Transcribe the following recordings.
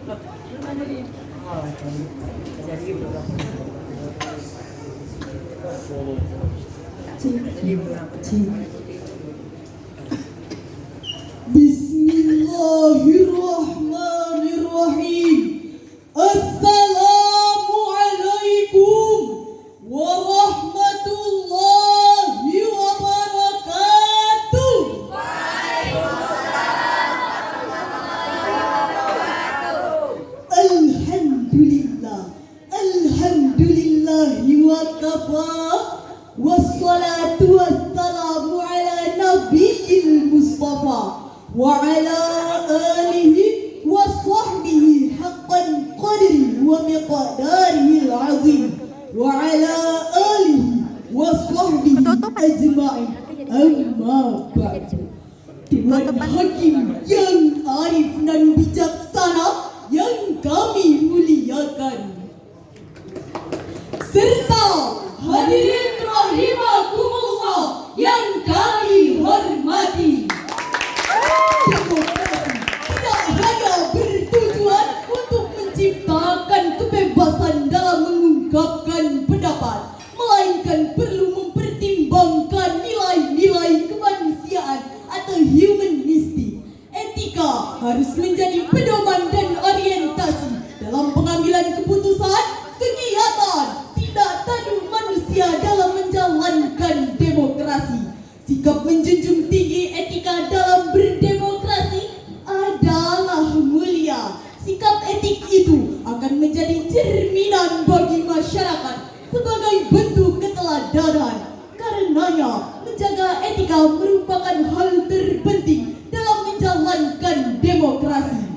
Bismillahirrahmanirrahim. Assalamualaikum warahmatullahi wabarakatuh. Alhamdulillahi wa kafa. Wassalatu wassalamu ala nabiyil mustafa wa ala alihi wa sahbihi haqqan qadri wa miqdarihi al-azim wa ala alihi wa sahbihi ajma'in. Amma ba'du. Dewan Hakim yang arif dan bijaksana yang kami muliakan, serta hadirin rahimakumullah yang kami hormati. Demokrasi tidak hanya bertujuan untuk menciptakan kebebasan dalam mengungkapkan pendapat, melainkan perlu mempertimbangkan nilai-nilai kemanusiaan atau humanistik. Etika harus menjadi pedoman dan orientasi dalam pengambilan keputusan, kegiatan, tindak tanduk manusia dalam menjalankan demokrasi. Sikap menjunjung tinggi etika dalam berdemokrasi adalah mulia. Sikap etik itu akan menjadi cerminan bagi masyarakat sebagai bentuk keteladanan. Karenanya, menjaga etika merupakan hal terpenting dalam menjalankan demokrasi.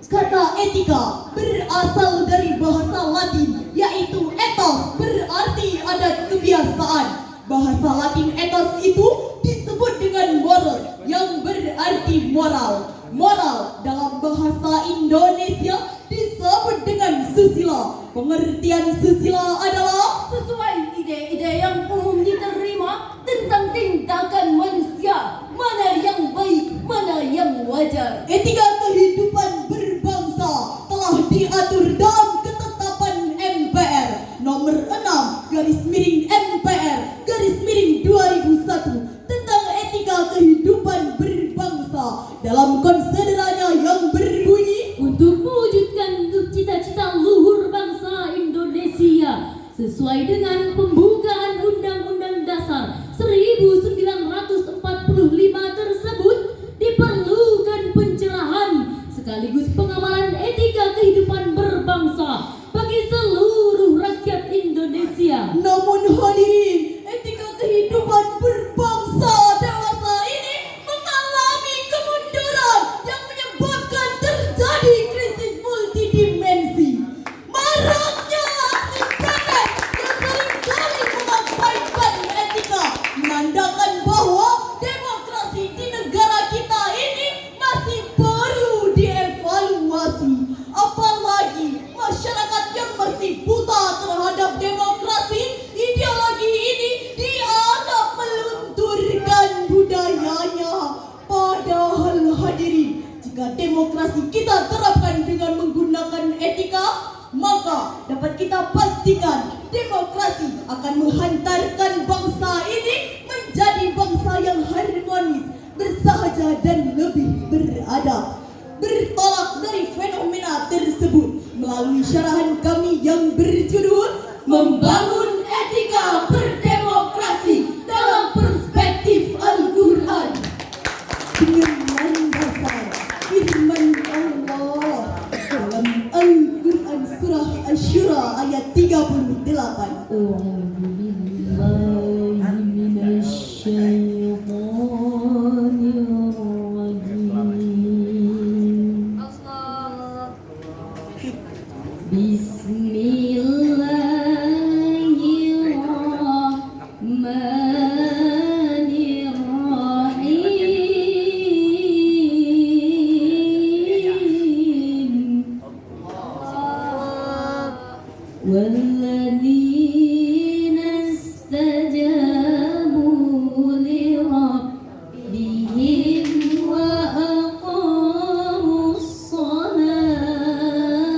Kata etika berasal dari bahasa Latin, yaitu ethos, berarti adat kebiasaan. Bahasa Latin ethos itu disebut dengan moral, yang berarti moral. Moral dalam bahasa Indonesia disebut dengan susila. Pengertian susila adalah sesuai ide-ide yang umum diterima tentang tindakan manusia, mana yang baik, mana yang wajar. Etika kehidupan berbangsa telah diatur dalam ketetapan MPR nomor 6/MPR/2001 tentang etika kehidupan berbangsa. Dalam konsiderannya yang berbunyi, untuk mewujudkan cita-cita luhur bangsa Indonesia sesuai dengan pembukaan Undang-Undang Dasar 1945 tersebut, diperlukan pencerahan sekaligus pengamalan etika kehidupan berbangsa bagi seluruh rakyat Indonesia. namun hadirin, etika kehidupan berbangsa dewasa ini mengalami kemunduran yang menyebabkan terjadi krisis multidimensi. Maraknya aksi protes yang seringkali mengabaikan etika menandakan bahwa demokrasi di negara kita ini masih perlu dievaluasi. Apalagi masyarakat yang masih buta terhadap demokrasi, ideologi ini dianggap melunturkan budayanya. Padahal hadirin, jika demokrasi kita terapkan dengan menggunakan etika, maka dapat kita pastikan demokrasi akan menghantarkan bangsa ini menjadi bangsa yang harmonis, bersahaja dan lebih beradab. Bertolak dari fenomena tersebut melalui syarahan kami yang berjudul Membangun Etika Berdemokrasi dalam Perspektif Al-Quran, dengan mendasar firman Allah dalam Al-Quran surah Asy-Syura ayat 38. والذين استجابوا لربهم وأقاموا الصلاة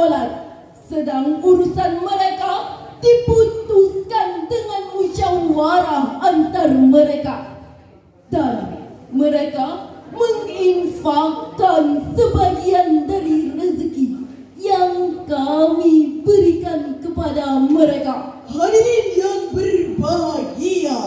sholat, sedang urusan mereka diputuskan dengan musyawarah antar mereka. Dan mereka menginfakkan sebagian dari rezeki yang kami berikan kepada mereka. Hadirin yang berbahagia,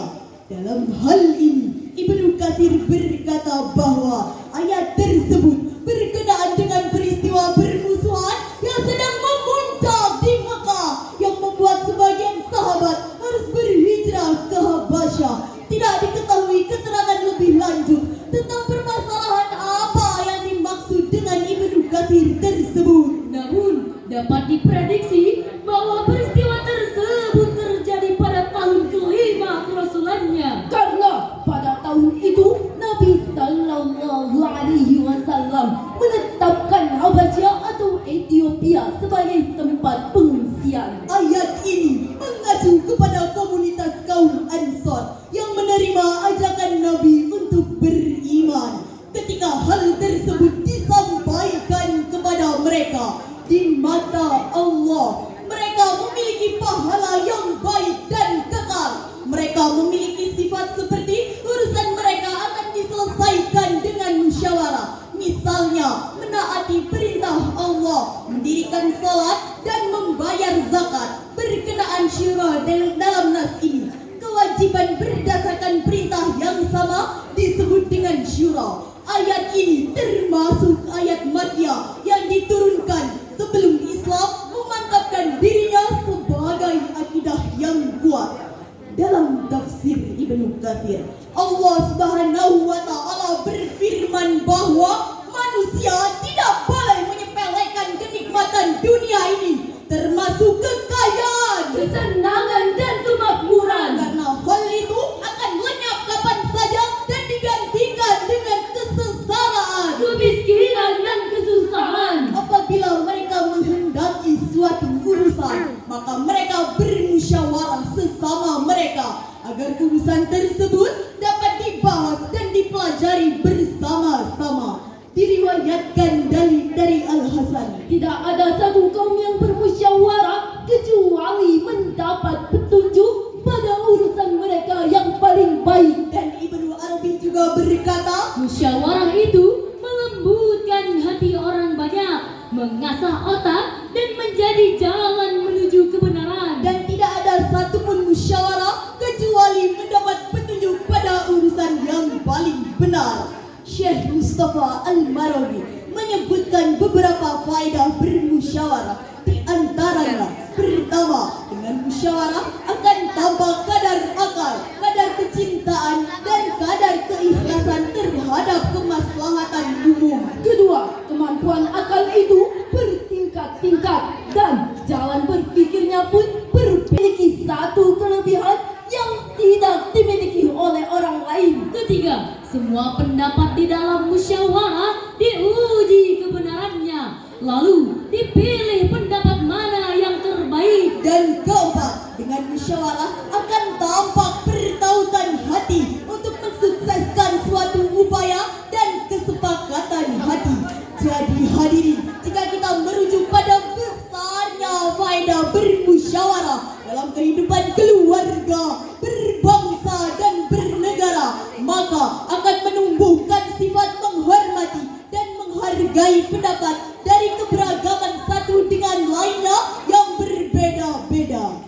dalam hal ini Ibnu Katsir berkata bahwa ayat tersebut berkenaan dengan peristiwa permusuhan yang sedang memuncak di Mekah yang membuat sebagian sahabat harus berhijrah ke Habasyah. Tidak diketahui keterangan lebih lanjut tentang permasalahan apa yang dimaksud dengan Ibnu Katsir tersebut. Namun dapat diprediksi bahwa peristiwa tersebut terjadi pada tahun kelima kerasulannya. Karena pada tahun itu Nabi Sallallahu Alaihi Wasallam menetapkan Habasyah atau Ethiopia sebagai tempat pengungsian. Ayat ini mengacu kepada komunitas kaum Ansor yang menerima ajakan Nabi untuk beriman. Ketika hal tersebut disampaikan kepada mereka, di mata Allah mereka memiliki pahala yang baik dan kekal. Mereka memiliki sifat seperti urusan mereka akan diselesaikan dengan musyawarah. Misalnya menaati perintah Allah, mendirikan salat dan membayar zakat. Berkenaan syura dalam nas ini, kewajiban berdasarkan perintah yang sama disebut dengan syura. Ayat ini termasuk ayat Makkiyah yang diturunkan sebelum Islam memantapkan dirinya sebagai akidah yang kuat. Dalam tafsir Ibnu Katsir, Allah Subhanahu wa taala berfirman bahwa manusia tidak boleh menyepelekan kenikmatan dunia ini, termasuk kekayaan, Kesenangan dan kemakmuran. karena hal itu akan lenyap kapan saja dan digantikan dengan kesengsaraan. Kemiskinan dan kesusahan. Apabila mereka menghendaki suatu urusan, maka mereka bermusyawarah sesama mereka agar urusan tersebut dapat dibahas dan dipelajari bersama-sama. Diriwayatkan dari Al-Hasan, Tidak ada satu kaum yang bermusyawarah kecuali mendapat petunjuk pada urusan mereka yang paling baik. dan Ibnu Arabi juga berkata, Musyawarah itu melembutkan hati orang banyak, mengasah otak dan menjadi jalan menuju kebenaran. dan tidak ada satupun musyawarah kecuali mendapat petunjuk pada urusan yang paling benar. Syekh Mustafa Al-Marawi menyebutkan beberapa faedah bermusyawarah. Di antaranya, pertama, dengan musyawarah akan tambah kadar akal, kadar kecintaan, dan kadar keikhlasan terhadap kemaslahatan umum. Kedua, kemampuan akal itu bertingkat-tingkat dan jalan berpikirnya pun memiliki satu kelebihan yang tidak dimiliki oleh orang lain. Ketiga, semua pendapat di dalam musyawarah diuji kebenarannya, lalu dipilih pendapat mana yang terbaik. Dan keempat, dengan musyawarah akan tampak pertautan hati untuk mensukseskan suatu upaya dan kesepakatan hati. Jadi hadirin, jika kita merujuk pada besarnya faedah bermusyawarah dalam kehidupan keluarga, berbangsa dan bernegara, maka akan menumbuhkan sifat menghormati dan menghargai pendapat dari keberagaman satu dengan lainnya yang berbeda-beda.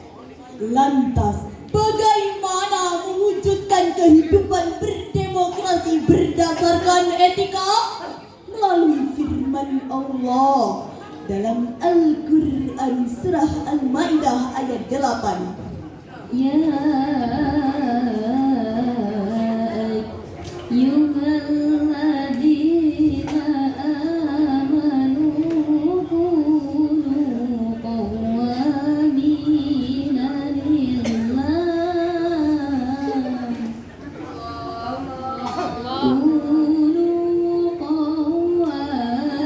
Lantas, bagaimana mewujudkan kehidupan berdemokrasi berdasarkan etika? Melalui firman Allah dalam Al-Quran surah Al-Maidah ayat 8. Ya ayyuhalladzina amanu kunu qawwamina lillah kunu qawwamina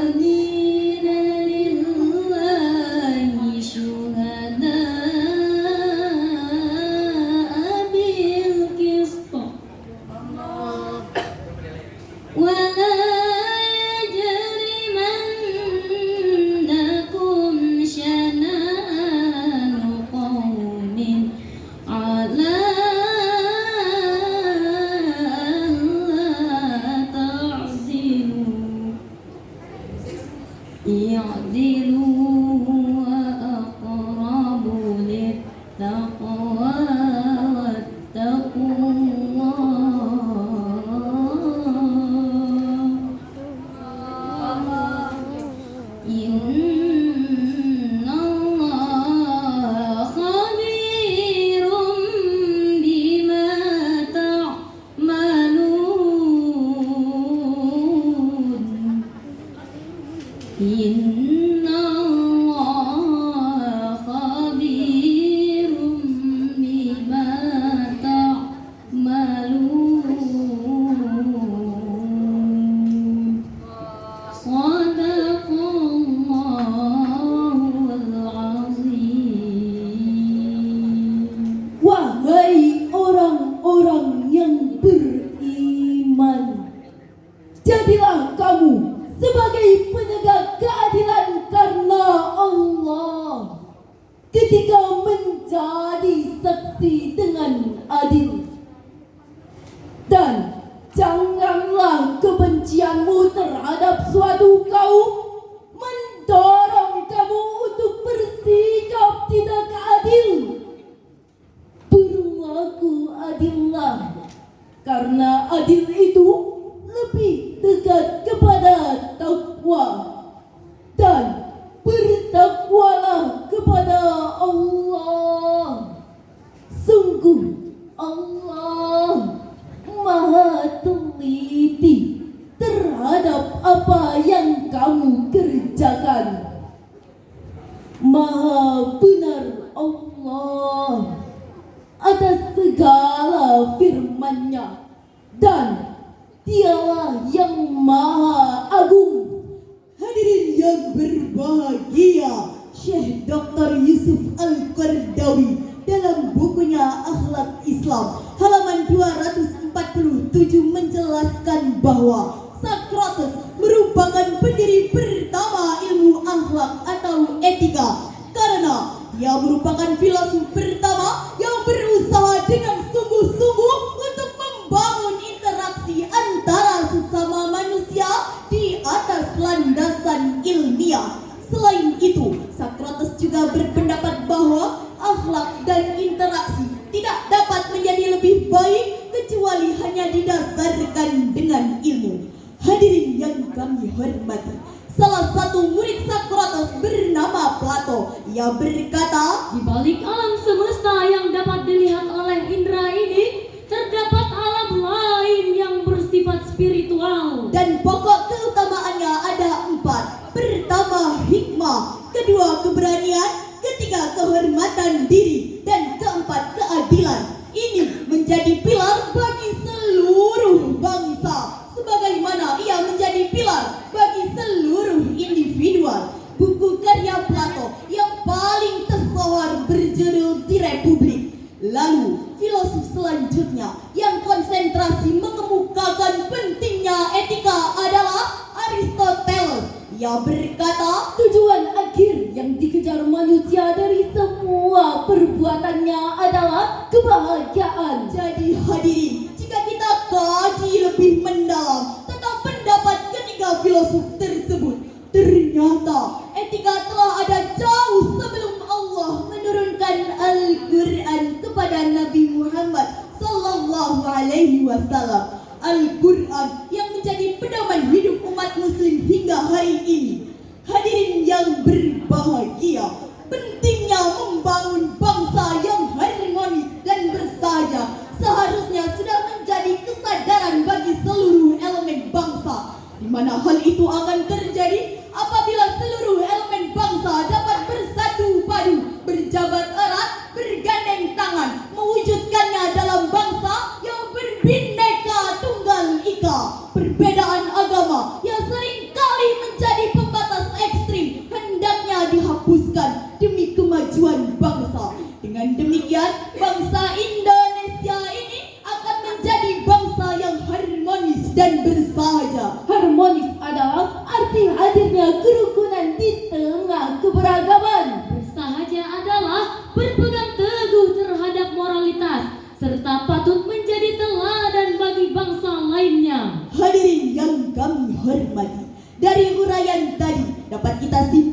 lillahi syuhada'a bil i'dilu huwa aqrabu littaqwa wattaqullah innallaha khabirum bima ta'malun innallaha khabirum bima ta'malun Shadaqallahul azim. Wahai orang-orang yang beriman, jadilah kamu sebagai penegak keadilan karena Allah ketika menjadi saksi dengan adil. Dan janganlah kebencianmu terhadap suatu kaum mendorong kamu untuk bersikap tidak adil. Berlaku adillah, karena adil itu lebih dekat kepada takwa. Dan bertakwalah kepada Allah. Sungguh Allah Maha teliti terhadap apa yang kamu kerjakan. Maha benar Allah atas segala firman-Nya, dan Dialah yang Maha Agung. Hadirin yang berbahagia, Syekh Dr. Yusuf Al-Qardawi dalam bukunya Akhlak Islam halaman 247 menjelaskan bahwa Socrates merupakan pendiri pertama ilmu akhlak atau etika karena dia merupakan filosof pertama yang berusaha dengan sungguh-sungguh untuk membangun interaksi antara sesama manusia di atas landasan ilmiah. Selain itu, Socrates juga berpendapat bahwa akhlak dan interaksi tidak dapat menjadi lebih baik kecuali hanya didasarkan dengan ilmu. Hadirin yang kami hormati, salah satu murid Socrates bernama Plato. Ia berkata, di balik alam semesta yang dapat dilihat oleh indera ini, terdapat alam lain yang bersifat spiritual. dan pokok keutamaannya ada 4. Pertama, hikmah. Kedua, keberanian. Ketiga, kehormatan diri. Dan keempat, keadilan. Ini menjadi pilar bagi seluruh bangsa, sebagaimana ia menjadi pilar bagi seluruh individual. Buku karya Plato yang paling tersohor berjudul Di Republik. Lalu, filosof selanjutnya yang konsentrasi mengemukakan pentingnya etika adalah Aristoteles. Ia berkata, Tujuan akhir yang dikejar manusia dari semua perbuatannya adalah kebahagiaan. jadi hadirin, jika kita kaji lebih mendalam tentang pendapat ketiga filosof tersebut, ternyata etika telah ada jauh sebelum Allah menurunkan Al-Quran kepada Nabi Muhammad Sallallahu Alaihi Wasallam. Al-Quran yang menjadi pedoman hidup umat muslim hingga hari ini. Hadirin yang berbahagia, pentingnya membangun bangsa yang harmonis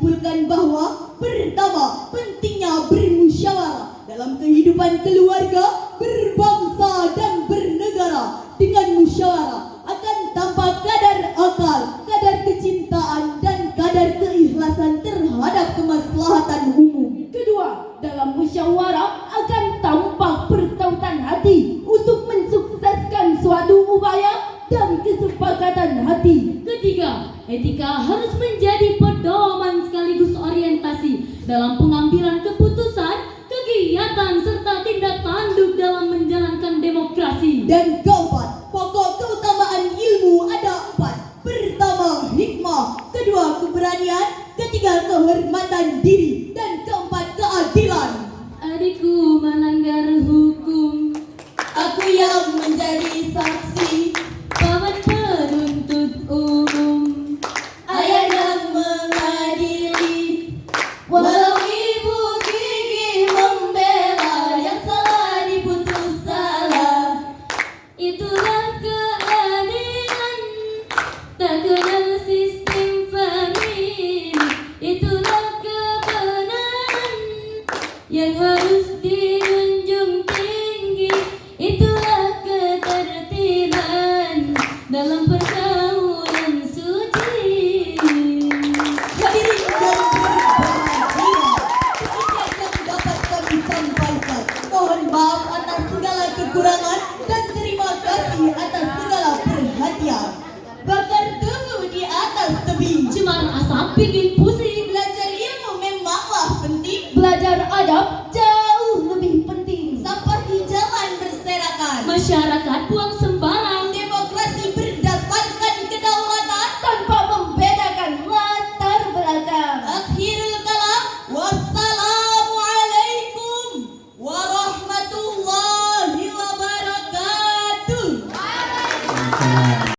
menyimpulkan bahwa pertama, pentingnya bermusyawarah dalam kehidupan keluarga, berbangsa dan bernegara. Dengan musyawarah akan tampak kadar akal, kadar kecintaan dan kadar keikhlasan terhadap kemaslahatan umum. Kedua, dalam musyawarah akan tampak pertautan hati untuk mensukseskan suatu upaya dan kesepakatan hati. Ketiga, etika harus menjadi pedoman sekaligus orientasi dalam pengambilan keputusan, kegiatan serta tindak tanduk dalam menjalankan demokrasi. Dan keempat, pokok keutamaan ilmu ada 4. Pertama, hikmah. Kedua, keberanian. Ketiga, kehormatan diri. Dan keempat, keadilan. Adikku melanggar hukum, Aku yang menjadi saksi, paman penuntut umum. ayah yang mengadili. Walau ibu gigi membela, yang salah diputus salah. Itulah keadilan, tak kenal sistem famili. Itulah kebenaran yang harus dijunjung tinggi. Itulah ketertiban dalam pergaulan suci. Hadirin yang berbahagia, demikian yang dapat kami sampaikan. Mohon maaf atas segala kekurangan dan terima kasih atas segala perhatian. Bakar tunggu di atas tebing. Cemar asap bikin